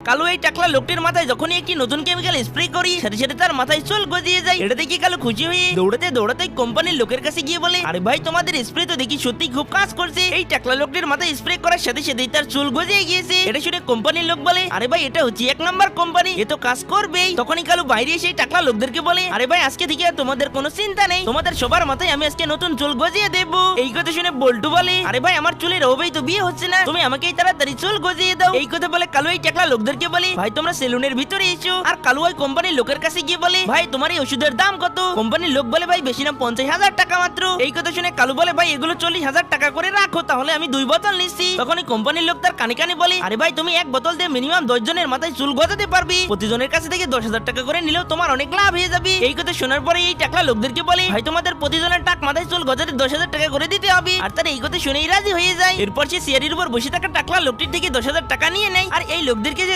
কালু এই টাকলা লোকটির মাথায় যখনই একটি নতুন কেমিক্যাল স্প্রে করি সাথে সাথে তার মাথায় চুল গজিয়ে যায়। এটা দেখে কালু খুশি হয়ে দৌড়াতে দৌড়াতে কোম্পানির লোকের কাছে গিয়ে বলে, আরে ভাই তোমাদের স্প্রে তো দেখি সত্যি খুব কাজ করছে। এই টাকলা লোকটির মাথায় স্প্রে করার সাথে সাথেই তার চুল গজিয়ে গিয়েছে। এটা শুনে কোম্পানির লোক বলে, আরে ভাই এটা হচ্ছে 1 নাম্বার কোম্পানি, এ তো কাজ করবেই। তখনই কালু বাইরে এসে টাকলা লোকদেরকে বলে, আরে ভাই আজকে থেকে আর তোমাদের কোনো চিন্তা নেই, তোমাদের সবার মাথায় আমি আজকে নতুন চুল গজিয়ে দেব। এই কথা শুনে বল্টু বলে, আরে ভাই আমার চুলের অভাবেই তো বিয়ে হচ্ছে না, তুমি আমাকে তাড়াতাড়ি চুল গজিয়ে দাও। এই কথা বলে কালু এই টাকলা লোকদেরকে বলে, ভাই তোমরা সেলুনের ভিতরে এসো। আর কালু ওই কোম্পানির লোকের কাছে গিয়ে বলে, ভাই তোমার এই ওষুধের দাম কত? কোম্পানির লোক বলে, ভাই বেশি না 50,000 টাকা মাত্র। এই কথা শুনে কালু বলে, ভাই এগুলো 40,000 টাকা করে রাখো, তাহলে আমি 2 বোতল নিচ্ছি। তখনই কোম্পানির লোক তার কানে কানে বলে, আরে ভাই তুমি 1 বোতল দিয়ে মিনিমাম 10 জনের মাথায় চুল গজাতে পারবি, প্রতিজনের কাছে থেকে 10,000 টাকা করে নিলেও তোমার অনেক লাভ হয়ে যাবে। এই কথা শোনার পরে এই টাকলা লোকদেরকে বলে, ভাই তোমাদের প্রতিজনের টাক মাথায় চুল গজাতে 10,000 টাকা করে দিতে হবে। আর তার এই কথা শুনেই রাজি হয়ে যায়। এরপর সে চেয়ারের উপর বসে থাকা টাকলা লোকটির থেকে 10,000 টাকা নিয়ে নেয়। আর এই লোকদেরকে যে